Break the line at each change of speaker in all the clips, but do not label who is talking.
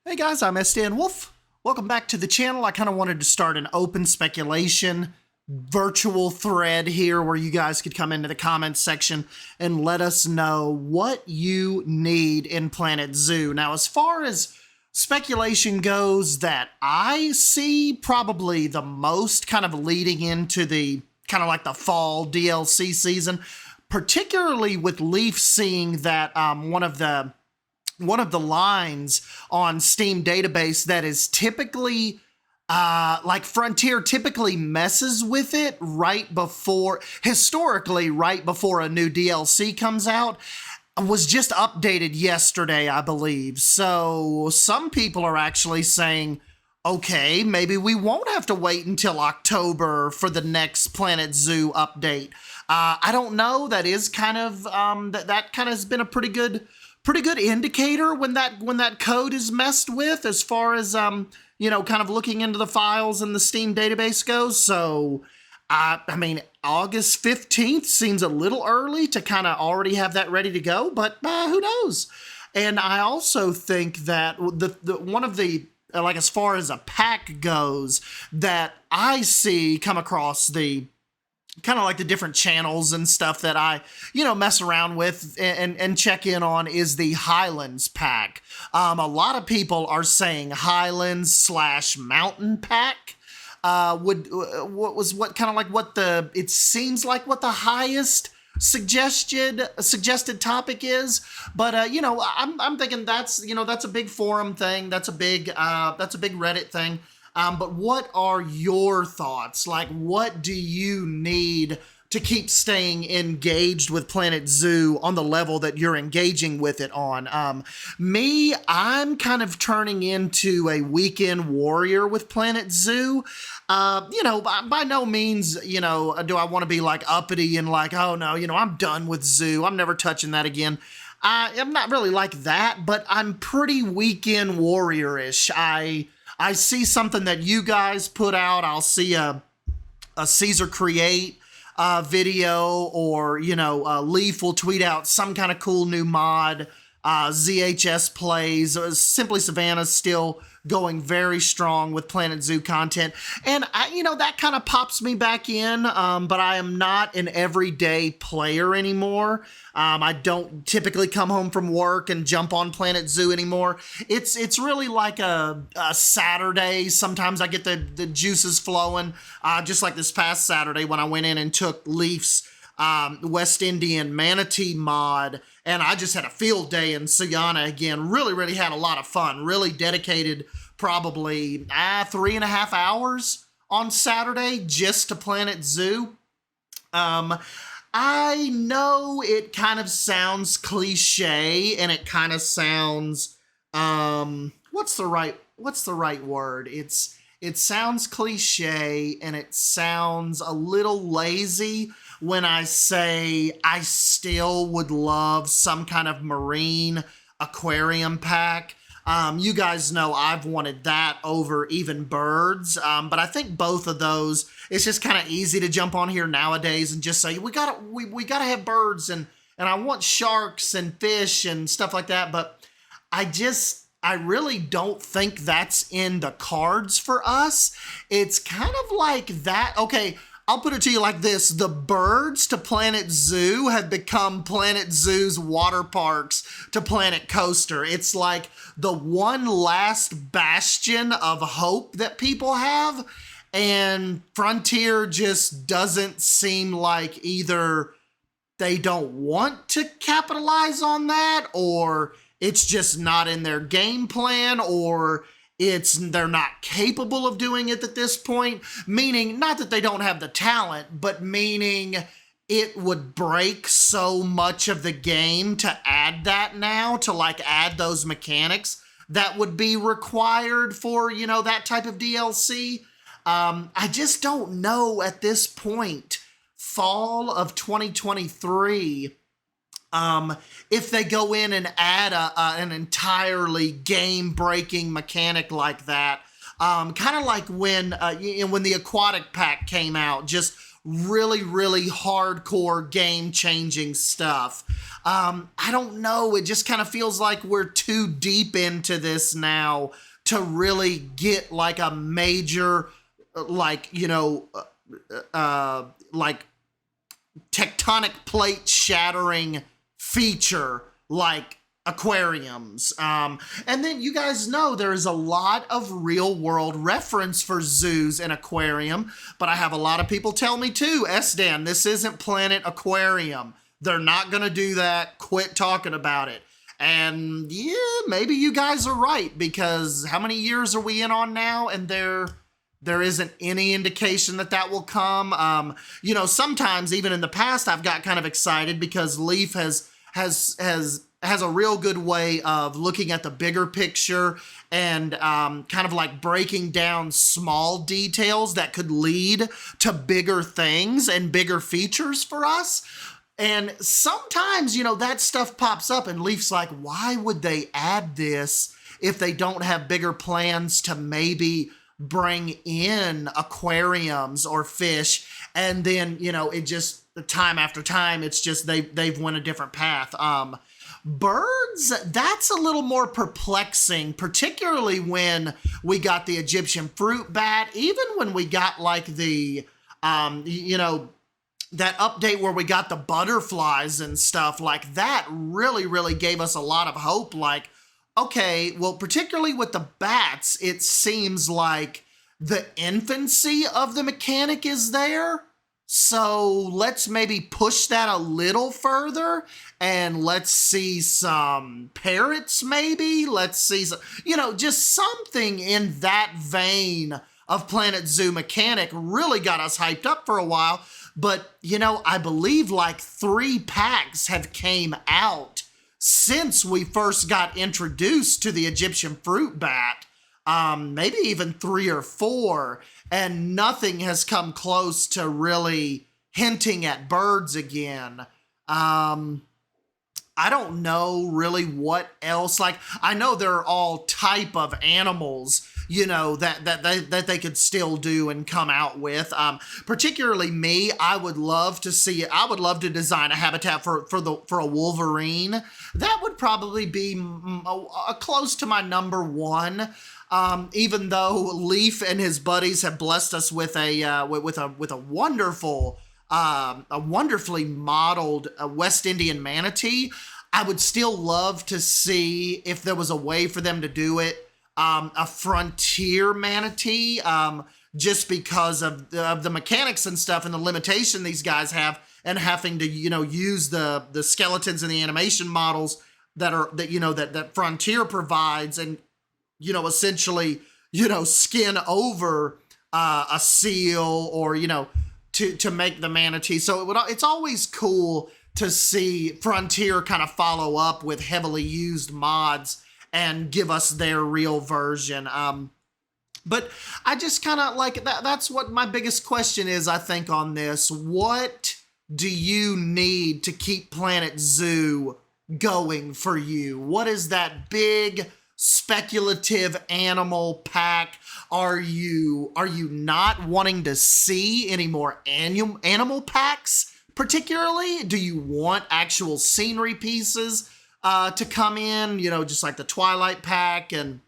Hey guys, I'm SDN Wolf. Welcome back to the channel. I kind of wanted to start an open speculation virtual thread here where you guys could come into the comments section and let us know what you need in Planet Zoo. Now, as far as speculation goes that I see probably the most kind of leading into the kind of like the fall DLC season, particularly with Leaf seeing that one of the lines on Steam database that is typically like Frontier typically messes with it historically right before a new DLC comes out, was just updated yesterday, I believe. So some people are actually saying, okay, maybe we won't have to wait until October for the next Planet Zoo update. I don't know. That is kind of that kind of has been a pretty good indicator when that code is messed with, as far as kind of looking into the files in the Steam database goes. So I mean, August 15th seems a little early to kind of already have that ready to go, but who knows? And I also think that the one of the like, as far as a pack goes, that I see come across the kind of like the different channels and stuff that I, mess around with and check in on, is the Highlands pack. A lot of people are saying Highlands / Mountain pack it seems like what the highest suggested topic is. But I'm thinking that's a big forum thing. That's a big Reddit thing. But what are your thoughts? Like, what do you need to keep staying engaged with Planet Zoo on the level that you're engaging with it on? I'm kind of turning into a weekend warrior with Planet Zoo. By no means, do I want to be like uppity and like, oh no, I'm done with Zoo. I'm never touching that again. I'm not really like that, but I'm pretty weekend warrior-ish. I see something that you guys put out. I'll see a Caesar Create video, or, Leaf will tweet out some kind of cool new mod. ZHS plays. Simply Savannah's still going very strong with Planet Zoo content. And, that kind of pops me back in, but I am not an everyday player anymore. I don't typically come home from work and jump on Planet Zoo anymore. It's really like a Saturday. Sometimes I get the juices flowing, just like this past Saturday when I went in and took Leaf's West Indian Manatee mod, and I just had a field day in Sayana again. Really had a lot of fun. Really dedicated probably 3.5 hours on Saturday just to Planet Zoo. I know it kind of sounds cliche, and it kind of sounds what's the right word? It sounds cliche, and it sounds a little lazy when I say I still would love some kind of marine aquarium pack. You guys know I've wanted that over even birds, but I think both of those, it's just kind of easy to jump on here nowadays and just say, we gotta have birds, and I want sharks and fish and stuff like that, but I really don't think that's in the cards for us. It's kind of like that. Okay, I'll put it to you like this. The birds to Planet Zoo have become Planet Zoo's water parks to Planet Coaster. It's like the one last bastion of hope that people have, and Frontier just doesn't seem like either they don't want to capitalize on that, or it's just not in their game plan, or they're not capable of doing it at this point. Meaning, not that they don't have the talent, but meaning it would break so much of the game to add that now, to like add those mechanics that would be required for, that type of DLC. I just don't know at this point, fall of 2023, if they go in and add an entirely game-breaking mechanic like that. Kind of like when the aquatic pack came out, just really, really hardcore game-changing stuff. I don't know, it just kind of feels like we're too deep into this now to really get like a major, like, you know, like tectonic plate shattering feature like aquariums. And then you guys know there is a lot of real world reference for zoos and aquarium, but I have a lot of people tell me too, S-Dan, this isn't Planet Aquarium. They're not gonna do that. Quit talking about it. And yeah, maybe you guys are right, because how many years are we in on now? And there isn't any indication that that will come. You know, sometimes even in the past, I've got kind of excited because Leaf has a real good way of looking at the bigger picture and kind of like breaking down small details that could lead to bigger things and bigger features for us. And sometimes, you know, that stuff pops up and Leaf's like, why would they add this if they don't have bigger plans to maybe bring in aquariums or fish? And then, you know, it just, time after time, it's just they've went a different path. Birds, that's a little more perplexing, particularly when we got the Egyptian fruit bat, even when we got like the, you know, that update where we got the butterflies and stuff like that really, really gave us a lot of hope. Like, okay, well, particularly with the bats, it seems like the infancy of the mechanic is there. So let's maybe push that a little further and let's see some parrots maybe. Let's see some, you know, just something in that vein of Planet Zoo mechanic really got us hyped up for a while. But, you know, I believe like 3 packs have came out since we first got introduced to the Egyptian fruit bat. Maybe even 3 or 4, and nothing has come close to really hinting at birds again. I don't know really what else. Like, I know there are all type of animals, you know, that they could still do and come out with. Particularly me, I would love to design a habitat for a wolverine. That would probably be close to my number 1. Even though Leaf and his buddies have blessed us with a wonderful, a wonderfully modeled West Indian manatee, I would still love to see if there was a way for them to do it. A frontier manatee, just because of the mechanics and stuff and the limitation these guys have, and having to, you know, use the skeletons and the animation models that Frontier provides, and, you know, essentially, you know, skin over a seal, or, you know, to make the manatee. So it's always cool to see Frontier kind of follow up with heavily used mods and give us their real version. But I just kind of like that. That's what my biggest question is, I think, on this. What do you need to keep Planet Zoo going for you? What is that big speculative animal pack? Are you not wanting to see any more animal packs particularly? Do you want actual scenery pieces to come in, you know, just like the Twilight pack, and,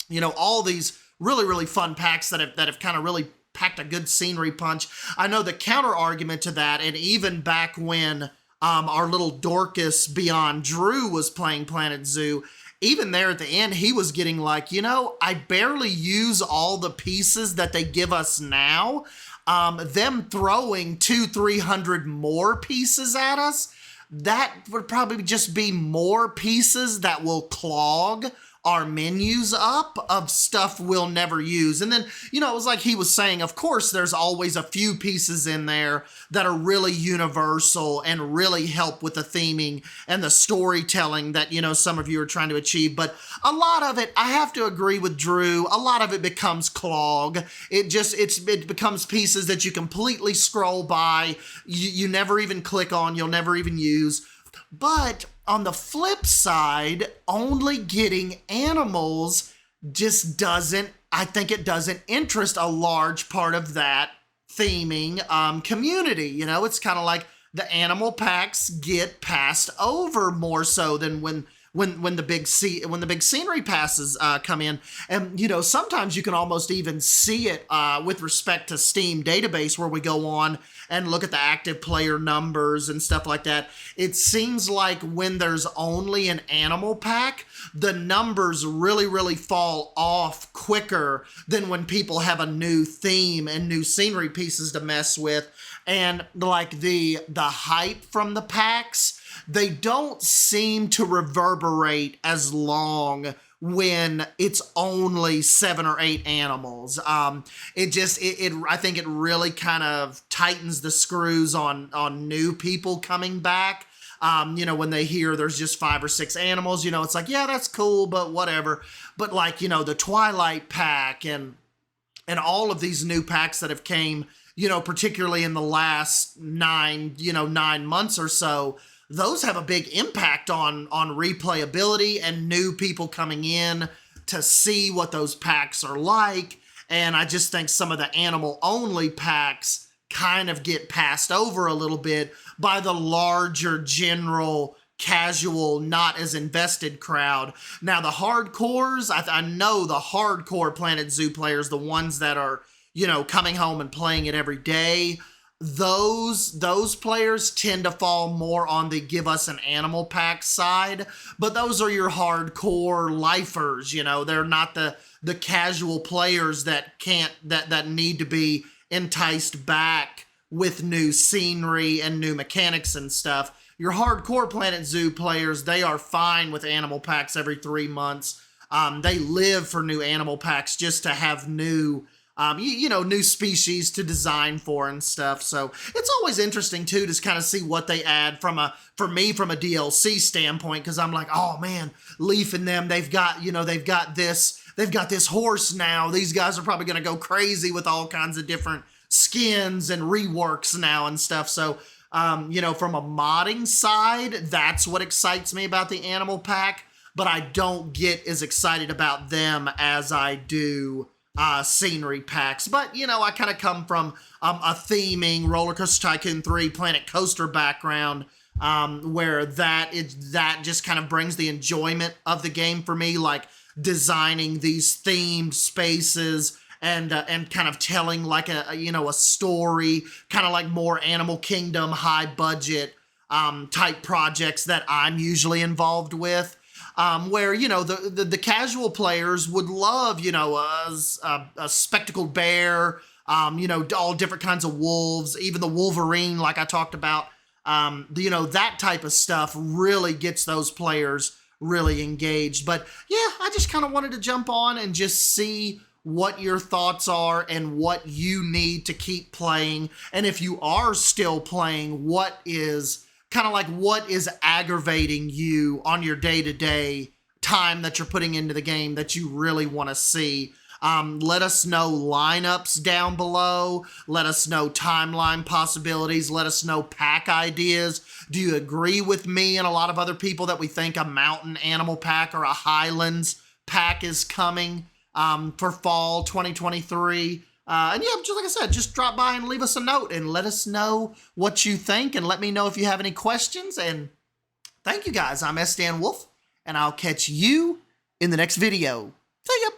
you know, all these really, really fun packs that have kind of really packed a good scenery punch? I know the counter argument to that, and even back when our little Dorcas Beyond Drew was playing Planet Zoo, even there at the end, he was getting like, you know, I barely use all the pieces that they give us now. Them throwing 200-300 more pieces at us, that would probably just be more pieces that will clog our menus up of stuff we'll never use. And then, you know, it was like he was saying, of course, there's always a few pieces in there that are really universal and really help with the theming and the storytelling that, you know, some of you are trying to achieve. But a lot of it, I have to agree with Drew, a lot of it becomes clog. It becomes pieces that you completely scroll by, you never even click on, you'll never even use. But on the flip side, only getting animals just doesn't interest a large part of that theming community. You know, it's kind of like the animal packs get passed over more so than when the big scenery passes come in. And you know, sometimes you can almost even see it with respect to Steam database, where we go on and look at the active player numbers and stuff like that. It seems like when there's only an animal pack, the numbers really fall off quicker than when people have a new theme and new scenery pieces to mess with. And like the hype from the packs, they don't seem to reverberate as long when it's only 7 or 8 animals. I think it really kind of tightens the screws on new people coming back. You know, when they hear there's just 5 or 6 animals, you know, it's like, yeah, that's cool, but whatever. But like, you know, the Twilight pack and all of these new packs that have came, you know, particularly in the last 9 months or so, those have a big impact on replayability and new people coming in to see what those packs are like. And I just think some of the animal only packs kind of get passed over a little bit by the larger general casual, not as invested crowd. Now the hardcores, I know the hardcore Planet Zoo players, the ones that are, you know, coming home and playing it every day, those players tend to fall more on the give us an animal pack side. But those are your hardcore lifers, you know. They're not the casual players that need to be enticed back with new scenery and new mechanics and stuff. Your hardcore Planet Zoo players, they are fine with animal packs every 3 months. They live for new animal packs just to have new new species to design for and stuff. So it's always interesting too to kind of see what they add from a DLC standpoint, because I'm like, oh man, Leaf and them, they've got this horse now. These guys are probably going to go crazy with all kinds of different skins and reworks now and stuff. So from a modding side, that's what excites me about the animal pack, but I don't get as excited about them as I do scenery packs. But, you know, I kind of come from a theming Roller Coaster Tycoon 3 Planet Coaster background, where that just kind of brings the enjoyment of the game for me, like designing these themed spaces and kind of telling like a story, kind of like more Animal Kingdom high budget type projects that I'm usually involved with. Where, you know, the casual players would love, you know, a spectacled bear, all different kinds of wolves, even the Wolverine, like I talked about. That type of stuff really gets those players really engaged. But yeah, I just kind of wanted to jump on and just see what your thoughts are and what you need to keep playing. And if you are still playing, what is aggravating you on your day-to-day time that you're putting into the game that you really want to see. Let us know lineups down below. Let us know timeline possibilities. Let us know pack ideas. Do you agree with me and a lot of other people that we think a mountain animal pack or a Highlands pack is coming for fall 2023? And yeah, just like I said, just drop by and leave us a note and let us know what you think, and let me know if you have any questions. And thank you guys. I'm S. Dan Wolf, and I'll catch you in the next video. See ya.